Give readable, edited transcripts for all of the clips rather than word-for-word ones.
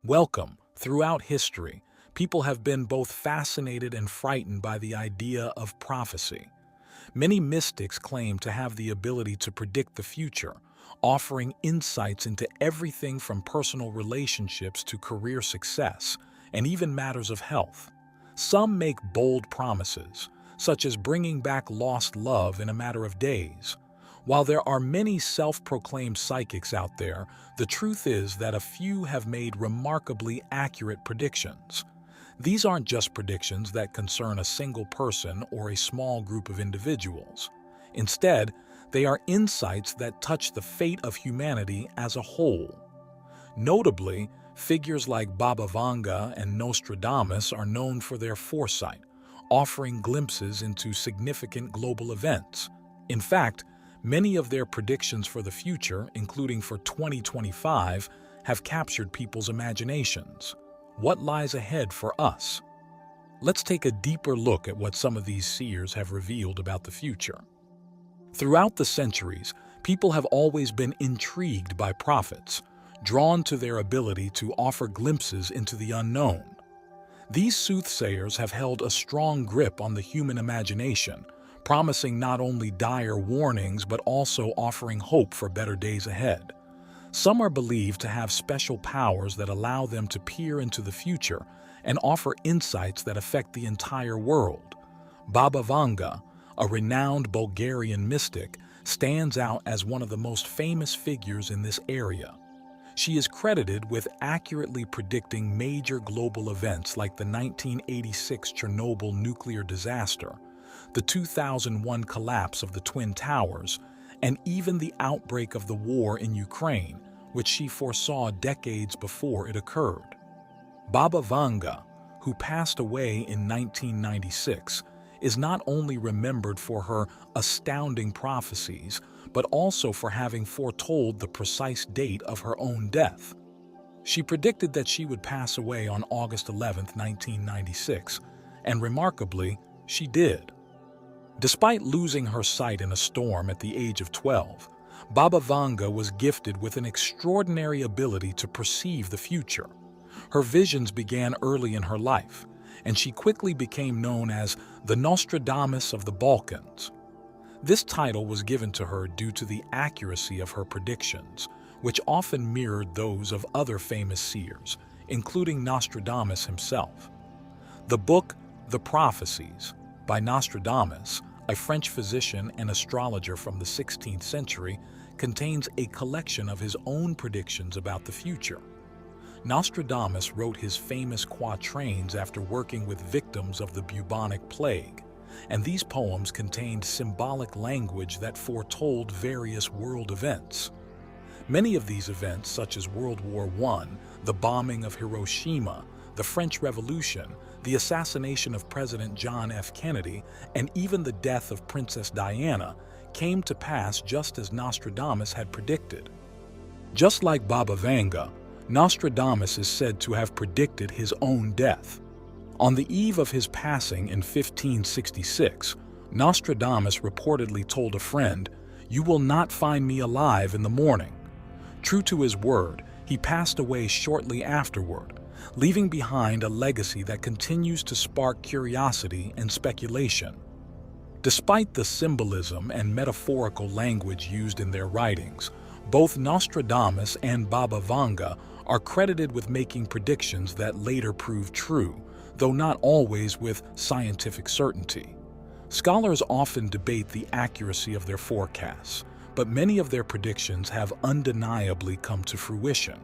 Welcome. Throughout history, people have been both fascinated and frightened by the idea of prophecy. Many mystics claim to have the ability to predict the future, offering insights into everything from personal relationships to career success, and even matters of health. Some make bold promises, such as bringing back lost love in a matter of days. While there are many self-proclaimed psychics out there, the truth is that a few have made remarkably accurate predictions. These aren't just predictions that concern a single person or a small group of individuals. Instead, they are insights that touch the fate of humanity as a whole. Notably, figures like Baba Vanga and Nostradamus are known for their foresight, offering glimpses into significant global events. In fact, many of their predictions for the future, including for 2025, have captured people's imaginations. What lies ahead for us? Let's take a deeper look at what some of these seers have revealed about the future. Throughout the centuries, people have always been intrigued by prophets, drawn to their ability to offer glimpses into the unknown. These soothsayers have held a strong grip on the human imagination, promising not only dire warnings but also offering hope for better days ahead. Some are believed to have special powers that allow them to peer into the future and offer insights that affect the entire world. Baba Vanga, a renowned Bulgarian mystic, stands out as one of the most famous figures in this area. She is credited with accurately predicting major global events like the 1986 Chernobyl nuclear disaster, the 2001 collapse of the Twin Towers, and even the outbreak of the war in Ukraine, which she foresaw decades before it occurred. Baba Vanga, who passed away in 1996, is not only remembered for her astounding prophecies, but also for having foretold the precise date of her own death. She predicted that she would pass away on August 11, 1996, and remarkably, she did. Despite losing her sight in a storm at the age of 12, Baba Vanga was gifted with an extraordinary ability to perceive the future. Her visions began early in her life, and she quickly became known as the Nostradamus of the Balkans. This title was given to her due to the accuracy of her predictions, which often mirrored those of other famous seers, including Nostradamus himself. The book, The Prophecies, by Nostradamus, a French physician and astrologer from the 16th century, contains a collection of his own predictions about the future. Nostradamus wrote his famous quatrains after working with victims of the bubonic plague, and these poems contained symbolic language that foretold various world events. Many of these events, such as World War I, the bombing of Hiroshima, the French Revolution, the assassination of President John F. Kennedy, and even the death of Princess Diana, came to pass just as Nostradamus had predicted. Just like Baba Vanga, Nostradamus is said to have predicted his own death. On the eve of his passing in 1566, Nostradamus reportedly told a friend, "You will not find me alive in the morning." True to his word, he passed away shortly afterward, leaving behind a legacy that continues to spark curiosity and speculation. Despite the symbolism and metaphorical language used in their writings, both Nostradamus and Baba Vanga are credited with making predictions that later proved true, though not always with scientific certainty. Scholars often debate the accuracy of their forecasts, but many of their predictions have undeniably come to fruition.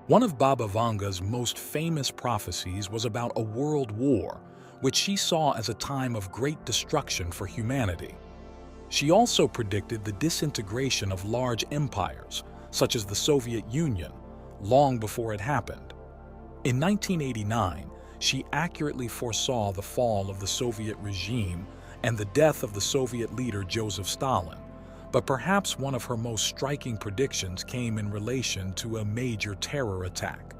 One of Baba Vanga's most famous prophecies was about a world war, which she saw as a time of great destruction for humanity. She also predicted the disintegration of large empires, such as the Soviet Union, long before it happened. In 1989, she accurately foresaw the fall of the Soviet regime and the death of the Soviet leader Joseph Stalin. But perhaps one of her most striking predictions came in relation to a major terror attack.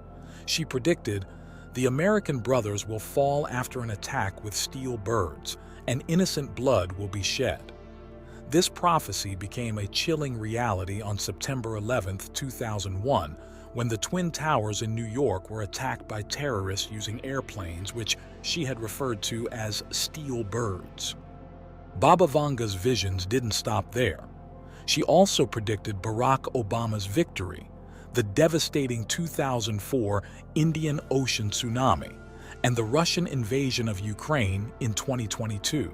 She predicted, "The American brothers will fall after an attack with steel birds, and innocent blood will be shed." This prophecy became a chilling reality on September 11, 2001, when the Twin Towers in New York were attacked by terrorists using airplanes, which she had referred to as steel birds. Baba Vanga's visions didn't stop there. She also predicted Barack Obama's victory, the devastating 2004 Indian Ocean tsunami, and the Russian invasion of Ukraine in 2022.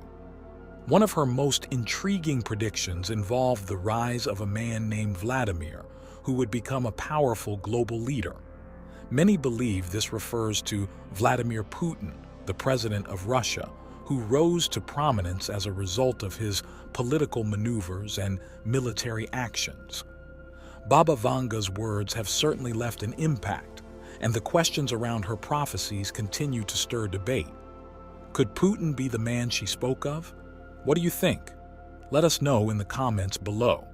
One of her most intriguing predictions involved the rise of a man named Vladimir, who would become a powerful global leader. Many believe this refers to Vladimir Putin, the president of Russia, who rose to prominence as a result of his political maneuvers and military actions. Baba Vanga's words have certainly left an impact, and the questions around her prophecies continue to stir debate. Could Putin be the man she spoke of? What do you think? Let us know in the comments below.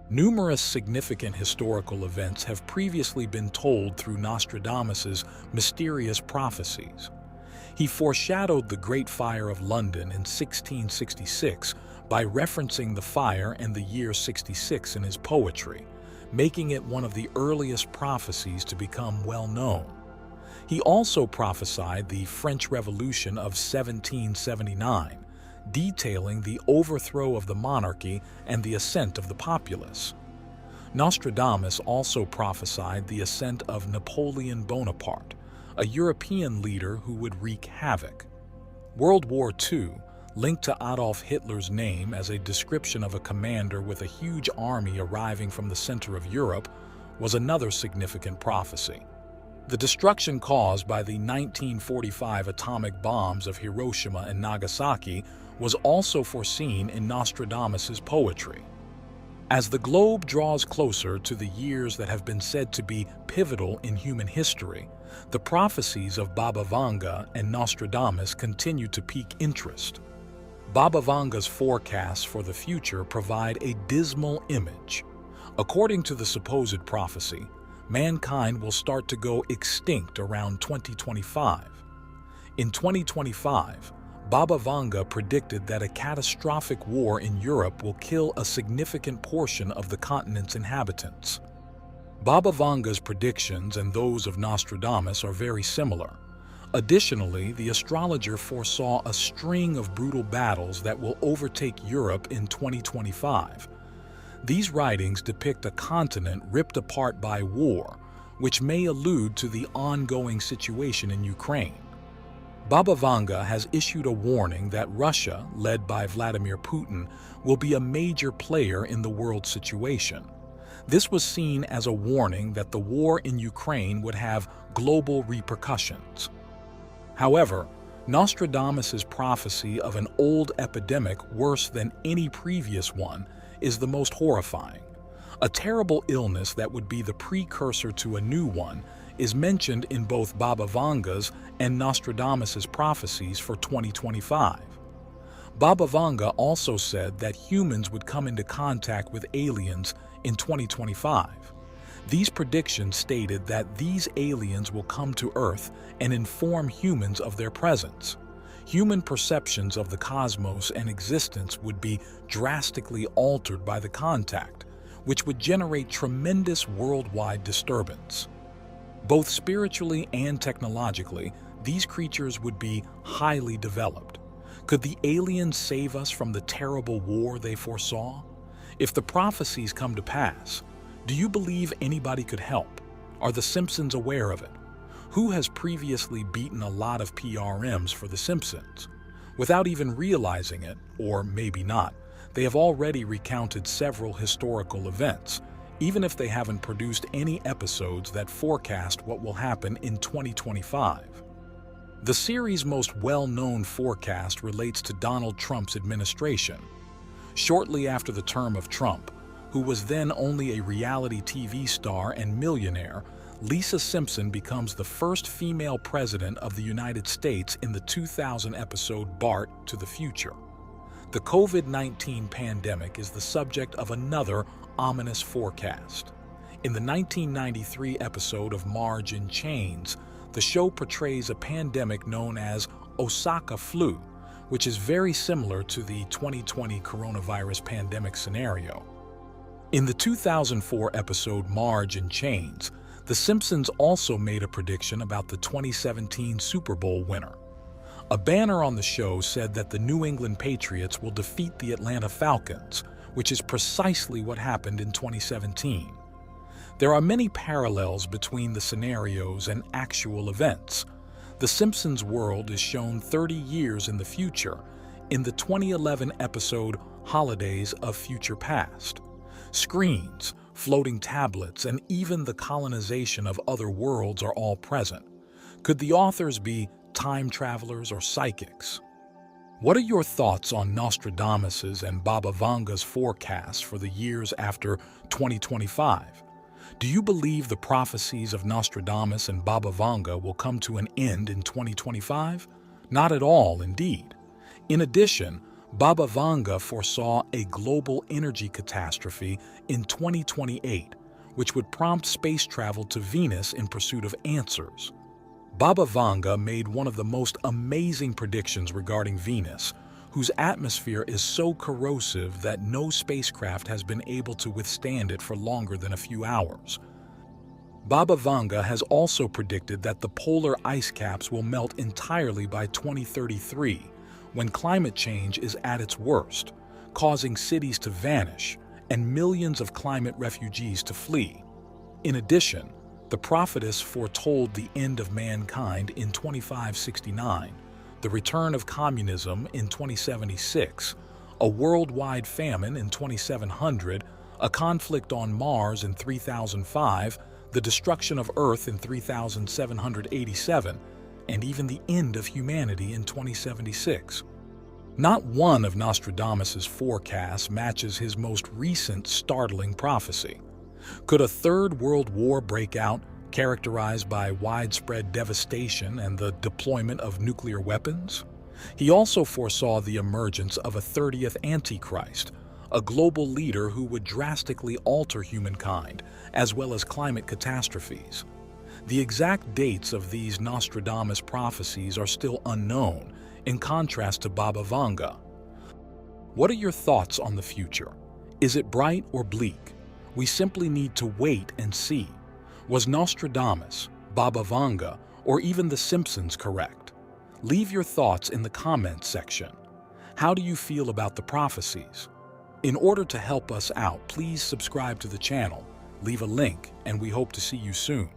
Numerous significant historical events have previously been told through Nostradamus's mysterious prophecies. He foreshadowed the Great Fire of London in 1666 by referencing the fire and the year 66 in his poetry, making it one of the earliest prophecies to become well known. He also prophesied the French Revolution of 1779, detailing the overthrow of the monarchy and the ascent of the populace. Nostradamus also prophesied the ascent of Napoleon Bonaparte, a European leader who would wreak havoc. World War II, linked to Adolf Hitler's name as a description of a commander with a huge army arriving from the center of Europe, was another significant prophecy. The destruction caused by the 1945 atomic bombs of Hiroshima and Nagasaki was also foreseen in Nostradamus's poetry. As the globe draws closer to the years that have been said to be pivotal in human history, the prophecies of Baba Vanga and Nostradamus continue to pique interest. Baba Vanga's forecasts for the future provide a dismal image. According to the supposed prophecy, mankind will start to go extinct around 2025. In 2025, Baba Vanga predicted that a catastrophic war in Europe will kill a significant portion of the continent's inhabitants. Baba Vanga's predictions and those of Nostradamus are very similar. Additionally, the astrologer foresaw a string of brutal battles that will overtake Europe in 2025. These writings depict a continent ripped apart by war, which may allude to the ongoing situation in Ukraine. Baba Vanga has issued a warning that Russia, led by Vladimir Putin, will be a major player in the world situation. This was seen as a warning that the war in Ukraine would have global repercussions. However, Nostradamus's prophecy of an old epidemic worse than any previous one is the most horrifying. A terrible illness that would be the precursor to a new one is mentioned in both Baba Vanga's and Nostradamus's prophecies for 2025. Baba Vanga also said that humans would come into contact with aliens in 2025. These predictions stated that these aliens will come to Earth and inform humans of their presence. Human perceptions of the cosmos and existence would be drastically altered by the contact, which would generate tremendous worldwide disturbance. Both spiritually and technologically, these creatures would be highly developed. Could the aliens save us from the terrible war they foresaw? If the prophecies come to pass, do you believe anybody could help? Are the Simpsons aware of it? Who has previously beaten a lot of PRMs for the Simpsons? Without even realizing it, or maybe not, they have already recounted several historical events, even if they haven't produced any episodes that forecast what will happen in 2025. The series' most well-known forecast relates to Donald Trump's administration. Shortly after the term of Trump, who was then only a reality TV star and millionaire, Lisa Simpson becomes the first female president of the United States in the 2000 episode Bart to the Future. The COVID-19 pandemic is the subject of another ominous forecast. In the 1993 episode of Marge in Chains, the show portrays a pandemic known as Osaka flu, which is very similar to the 2020 coronavirus pandemic scenario. In the 2004 episode Marge in Chains, The Simpsons also made a prediction about the 2017 Super Bowl winner. A banner on the show said that the New England Patriots will defeat the Atlanta Falcons, which is precisely what happened in 2017. There are many parallels between the scenarios and actual events. The Simpsons world is shown 30 years in the future in the 2011 episode Holidays of Future Past. Screens, floating tablets, and even the colonization of other worlds are all present. Could the authors be time travelers or psychics? What are your thoughts on Nostradamus's and Baba Vanga's forecasts for the years after 2025? Do you believe the prophecies of Nostradamus and Baba Vanga will come to an end in 2025? Not at all, indeed. In addition, Baba Vanga foresaw a global energy catastrophe in 2028, which would prompt space travel to Venus in pursuit of answers. Baba Vanga made one of the most amazing predictions regarding Venus, whose atmosphere is so corrosive that no spacecraft has been able to withstand it for longer than a few hours. Baba Vanga has also predicted that the polar ice caps will melt entirely by 2033, when climate change is at its worst, causing cities to vanish and millions of climate refugees to flee. In addition, the prophetess foretold the end of mankind in 2569, the return of communism in 2076, a worldwide famine in 2700, a conflict on Mars in 3005, the destruction of Earth in 3787, and even the end of humanity in 2076. Not one of Nostradamus's forecasts matches his most recent startling prophecy. Could a third world war break out, characterized by widespread devastation and the deployment of nuclear weapons? He also foresaw the emergence of a 30th Antichrist, a global leader who would drastically alter humankind, as well as climate catastrophes. The exact dates of these Nostradamus prophecies are still unknown, in contrast to Baba Vanga. What are your thoughts on the future? Is it bright or bleak? We simply need to wait and see. Was Nostradamus, Baba Vanga, or even The Simpsons correct? Leave your thoughts in the comments section. How do you feel about the prophecies? In order to help us out, please subscribe to the channel, leave a link, and we hope to see you soon.